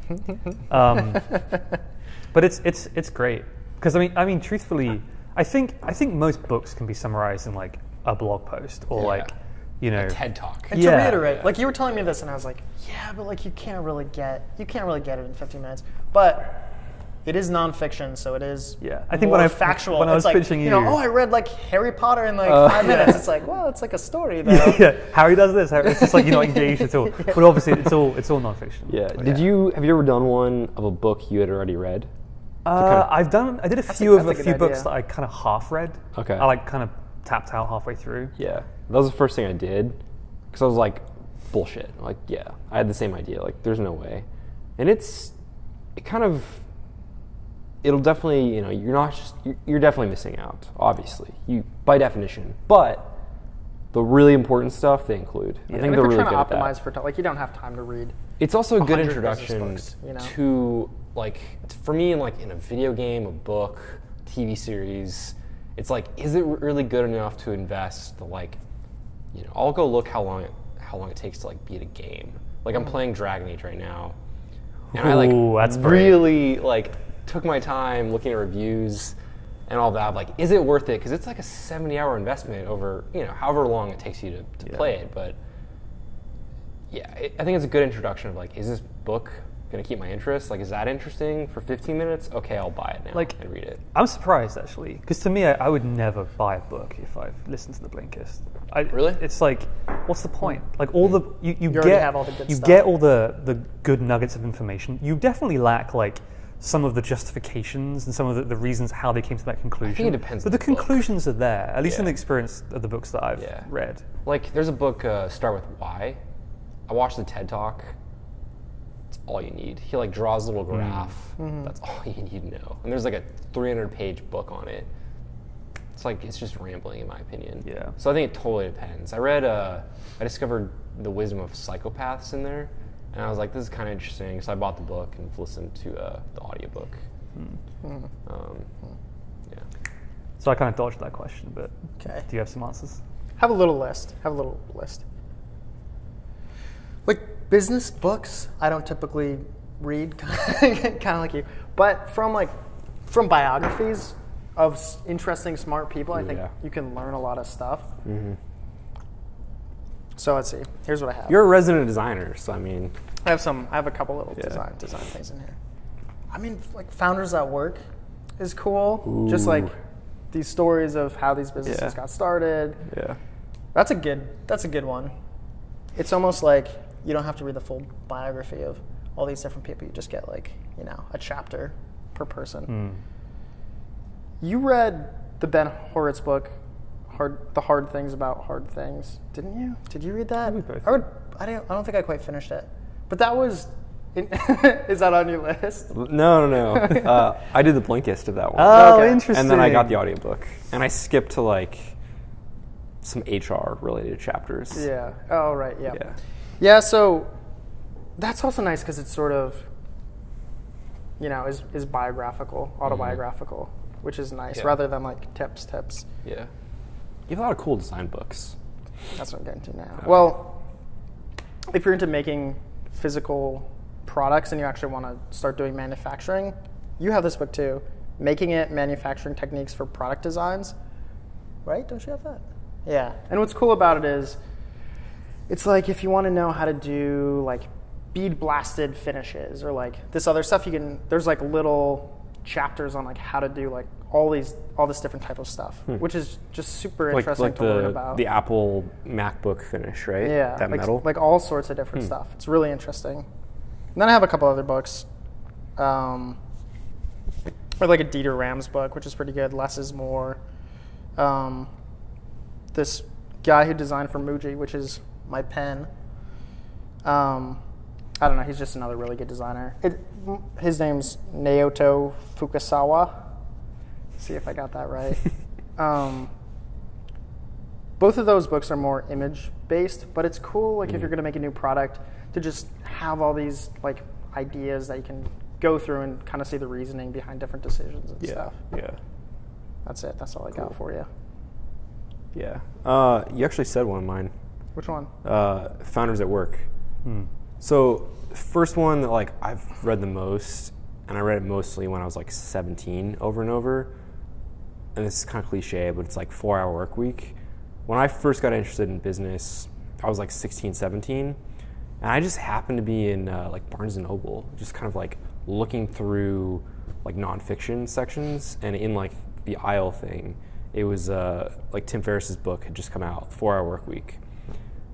Speaker 3: but it's great because I mean, truthfully, I think most books can be summarized in like a blog post or like, you know,
Speaker 1: a TED Talk.
Speaker 2: And to reiterate, like you were telling me this, and I was like, yeah, but like you can't really get it in 15 minutes. But it is nonfiction, so it is
Speaker 3: I think when
Speaker 2: factual.
Speaker 3: When I was
Speaker 2: like,
Speaker 3: pitching
Speaker 2: you know, I read like Harry Potter in like 5 minutes. It's like, well, it's like a story though.
Speaker 3: Yeah, Harry does this. It's just like you're not engaged at all. But obviously, it's all nonfiction.
Speaker 1: Yeah. Have you ever done one of a book you had already read?
Speaker 3: I did a few books
Speaker 2: idea.
Speaker 3: that I kind of half read.
Speaker 1: Okay.
Speaker 3: I like kind of tapped out halfway through.
Speaker 1: Yeah, that was the first thing I did because I was like, bullshit. Like, yeah, I had the same idea. Like, there's no way, and it'll definitely, you know, you're definitely missing out. Obviously, by definition, but the really important stuff they include. I think they're really good at that.
Speaker 2: If you're trying to optimize for like you don't have time to read.
Speaker 1: It's also a good
Speaker 2: 100
Speaker 1: introduction
Speaker 2: books, you know?
Speaker 1: to like, for me, in a video game, a book, TV series. It's like, is it really good enough to invest? Like, you know, I'll go look how long it takes to like beat a game. Like I'm playing Dragon Age right now, and I really like took my time looking at reviews and all that. Like, is it worth it? Because it's like a 70-hour investment over, you know, however long it takes you to play it. But yeah, I think it's a good introduction of like, is this book going to keep my interest? Like, is that interesting for 15 minutes? Okay, I'll buy it now and read it.
Speaker 3: I'm surprised, actually, because to me, I would never buy a book if I've listened to the Blinkist.
Speaker 1: Really?
Speaker 3: It's like, what's the point? Like, all the you
Speaker 2: already have all the good stuff.
Speaker 3: get all the good nuggets of information. You definitely lack like some of the justifications and some of the reasons how they came to that conclusion.
Speaker 1: I think it depends.
Speaker 3: But the conclusions are there, at least in the experience of the books that I've read.
Speaker 1: Like, there's a book, Start With Why. I watched the TED Talk. It's all you need. He like draws a little graph. That's all you need to know. And there's like a 300-page book on it. It's like, it's just rambling in my opinion.
Speaker 3: Yeah.
Speaker 1: So I think it totally depends. I discovered the wisdom of psychopaths in there, and I was like, this is kind of interesting. So I bought the book and listened to the audiobook. Yeah.
Speaker 3: So I kind of dodged that question, but
Speaker 2: Okay.
Speaker 3: do you have some answers?
Speaker 2: Have a little list. Like business books, I don't typically read, kind of like you. But from biographies of interesting, smart people, I think you can learn a lot of stuff. So let's see. Here's what I have.
Speaker 1: You're a resident designer, so I mean,
Speaker 2: I have a couple little design things in here. I mean, like Founders at Work is cool.
Speaker 1: Ooh.
Speaker 2: Just like these stories of how these businesses got started.
Speaker 1: Yeah.
Speaker 2: That's a good one. It's almost like you don't have to read the full biography of all these different people. You just get like, you know, a chapter per person. You read the Ben Horowitz book, The Hard Things About Hard Things, didn't you? Did you read that?
Speaker 3: We both
Speaker 2: I don't think I quite finished it. But that was, is that on your list?
Speaker 1: No. I did the Blinkist of that one.
Speaker 3: Oh,
Speaker 2: Okay.
Speaker 3: interesting.
Speaker 1: And then I got the audiobook. And I skipped to like some HR related chapters.
Speaker 2: Yeah. Oh, right. Yeah.
Speaker 1: Yeah.
Speaker 2: Yeah. So that's also nice because it's sort of, you know, is biographical, autobiographical, which is nice rather than like tips.
Speaker 1: Yeah. You have a lot of cool design books.
Speaker 2: That's what I'm getting to now.
Speaker 1: Okay.
Speaker 2: Well, if you're into making physical products and you actually want to start doing manufacturing, you have this book too, Making It: Manufacturing Techniques for Product Designs. Right? Don't you have that? Yeah. And what's cool about it is, it's like if you want to know how to do like bead blasted finishes or like this other stuff, there's like little chapters on like how to do like all this different type of stuff, which is just super interesting to learn about.
Speaker 1: The Apple MacBook finish, right?
Speaker 2: Yeah,
Speaker 1: That
Speaker 2: like,
Speaker 1: metal.
Speaker 2: like all sorts of different stuff. It's really interesting. And then I have a couple other books, or like a Dieter Rams book, which is pretty good. Less is more. This guy who designed for Muji, which is my pen. I don't know. He's just another really good designer. His name's Naoto Fukasawa. See if I got that right. Both of those books are more image-based, but it's cool, like if you're going to make a new product, to just have all these like ideas that you can go through and kind of see the reasoning behind different decisions and stuff.
Speaker 1: Yeah.
Speaker 2: That's it. That's all I got for you.
Speaker 1: Yeah. You actually said one of mine.
Speaker 2: Which one?
Speaker 1: Founders at Work. So the first one that like I've read the most, and I read it mostly when I was like 17 over and over, and this is kind of cliche, but it's like 4-Hour Work Week. When I first got interested in business, I was like 16, 17, and I just happened to be in like Barnes & Noble, just kind of like looking through like nonfiction sections, and in like the aisle thing, it was like Tim Ferriss's book had just come out, 4-Hour Work Week.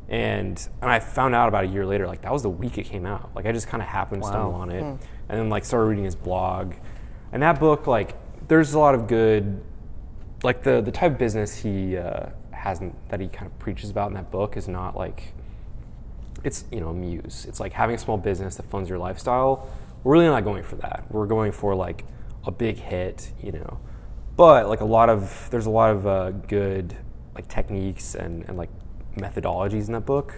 Speaker 1: And I found out about a year later, like that was the week it came out. Like I just kind of happened to stumble on it, and then like started reading his blog. And that book, like there's a lot of good, like the type of business he that he kind of preaches about in that book is not like, it's, you know, a muse. It's like having a small business that funds your lifestyle. We're really not going for that. We're going for like a big hit, you know. But like there's a lot of good like techniques and like methodologies in that book.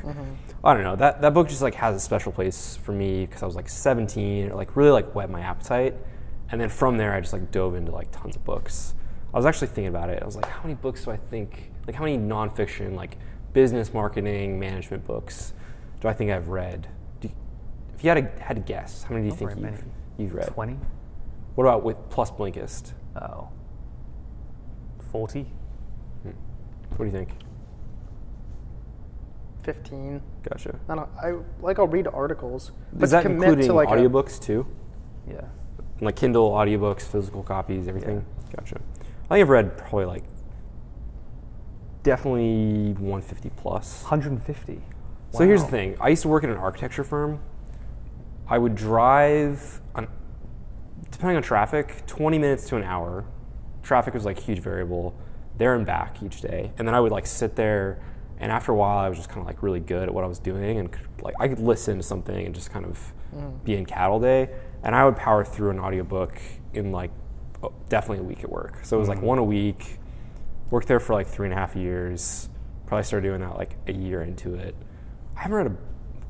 Speaker 1: I don't know, that book just like has a special place for me because I was like 17. It like really like whet my appetite, and then from there I just like dove into like tons of books. I was actually thinking about it. I was like, how many books do I think, like how many nonfiction like business, marketing, management books do I think I've read? If you had to guess, how many do you think you've read?
Speaker 3: 20.
Speaker 1: What about with plus Blinkist?
Speaker 3: 40.
Speaker 1: What do you think?
Speaker 2: 15.
Speaker 1: Gotcha.
Speaker 2: I'll read articles.
Speaker 1: Is that including
Speaker 2: like
Speaker 1: audiobooks too?
Speaker 3: Yeah.
Speaker 1: Like Kindle, audiobooks, physical copies, everything? Yeah. Gotcha. I think I've read probably like definitely 150 plus.
Speaker 3: 150.
Speaker 1: So here's the thing. I used to work at an architecture firm. I would drive, depending on traffic, 20 minutes to an hour. Traffic was like a huge variable, there and back each day. And then I would like sit there, and after a while I was just kind of like really good at what I was doing, and like I could listen to something and just kind of be in cattle day. And I would power through an audiobook in like definitely a week at work. So it was like one a week. Worked there for like 3.5 years. Probably started doing that like a year into it. I haven't read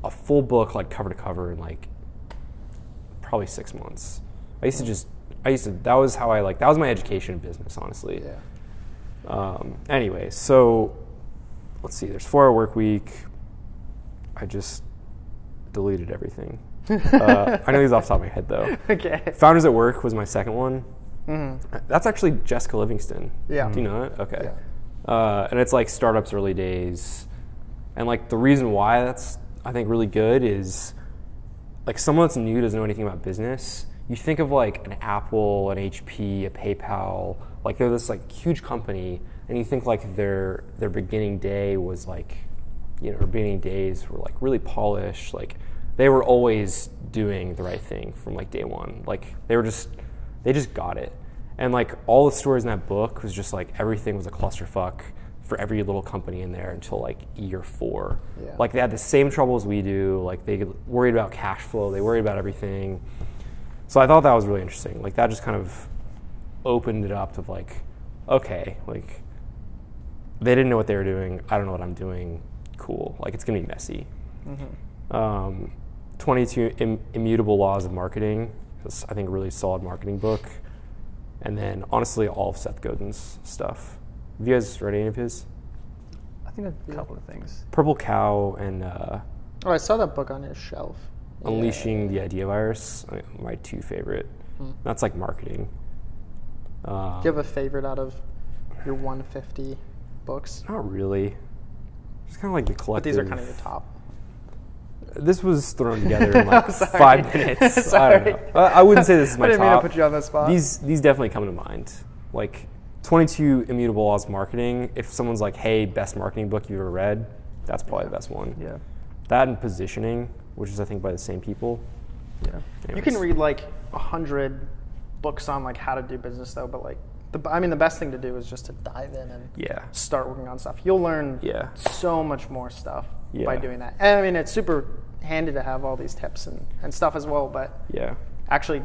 Speaker 1: a full book like cover to cover in like probably 6 months. That was how that was my education in business, honestly.
Speaker 2: Yeah.
Speaker 1: Anyway, so let's see, there's 4-Hour Work Week. I just deleted everything. I know these off the top of my head though.
Speaker 2: Okay.
Speaker 1: Founders at Work was my second one. That's actually Jessica Livingston.
Speaker 2: Yeah.
Speaker 1: Do you know it? Okay.
Speaker 2: Yeah.
Speaker 1: And it's like startups early days. And like the reason why that's, I think, really good is like someone that's new doesn't know anything about business. You think of like an Apple, an HP, a PayPal, like they're this like huge company, and you think like their beginning day was like, you know, or beginning days were like really polished, like they were always doing the right thing from like day one. Like they just got it. And like all the stories in that book was just like everything was a clusterfuck for every little company in there until like year 4.
Speaker 2: Yeah.
Speaker 1: Like they had the same troubles we do. Like they worried about cash flow. They worried about everything. So I thought that was really interesting. Like that just kind of opened it up to like, okay, like they didn't know what they were doing. I don't know what I'm doing. Cool. Like it's gonna be messy. 22 Immutable Laws of Marketing. It's, I think, a really solid marketing book. And then honestly, all of Seth Godin's stuff. Have you guys read any of his?
Speaker 3: I think a couple of things.
Speaker 1: Purple Cow and
Speaker 2: I saw that book on his shelf.
Speaker 1: Unleashing the Idea Virus. My 2 favorite. That's like marketing.
Speaker 2: Do you have a favorite out of your 150 books?
Speaker 1: Not really. Just kind of like the collective.
Speaker 2: But these are kind of your top.
Speaker 1: This was thrown together in like 5 minutes.
Speaker 2: Sorry.
Speaker 1: I don't know. I wouldn't say this is my top.
Speaker 2: I didn't mean to put you on the spot.
Speaker 1: These definitely come to mind. Like 22 Immutable Laws of Marketing. If someone's like, hey, best marketing book you've ever read, that's probably the best one.
Speaker 3: Yeah.
Speaker 1: That and Positioning, which is I think by the same people.
Speaker 3: Yeah.
Speaker 1: Anyways.
Speaker 2: You can read like 100 books on like how to do business though, but like the best thing to do is just to dive in and start working on stuff. You'll learn so much more stuff by doing that. And I mean, it's super handy to have all these tips and stuff as well, but actually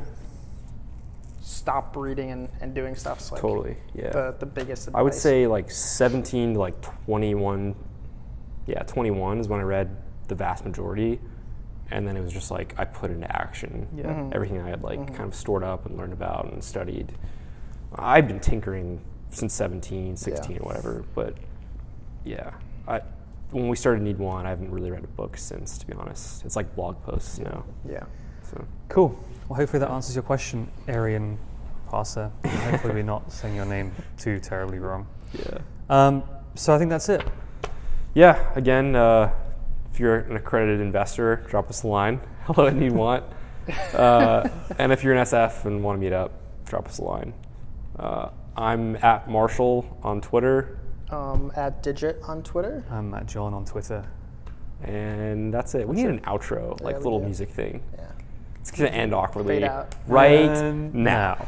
Speaker 2: stop reading and doing stuff is like the biggest advice.
Speaker 1: I would say like 17 to like 21. Yeah, 21 is when I read the vast majority. And then it was just like I put into action everything I had like kind of stored up and learned about and studied. I've been tinkering since 17, 16 or whatever, but when we started Need One, I haven't really read a book since, to be honest. It's like blog posts, you know.
Speaker 2: Yeah.
Speaker 1: So
Speaker 3: Cool. Well, hopefully that answers your question, Arien Parsa. Hopefully we're not saying your name too terribly wrong.
Speaker 1: yeah.
Speaker 3: So I think that's it.
Speaker 1: Yeah. Again, if you're an accredited investor, drop us a line. Hello at Need One. And if you're an SF and want to meet up, drop us a line. I'm at Marshall on Twitter.
Speaker 2: At Digit on Twitter.
Speaker 3: I'm at John on Twitter.
Speaker 1: And that's it. We need an outro, like
Speaker 2: we
Speaker 1: little
Speaker 2: do.
Speaker 1: music thing.
Speaker 2: Yeah.
Speaker 1: It's going to end awkwardly
Speaker 2: Fade out.
Speaker 1: right
Speaker 3: And
Speaker 1: now.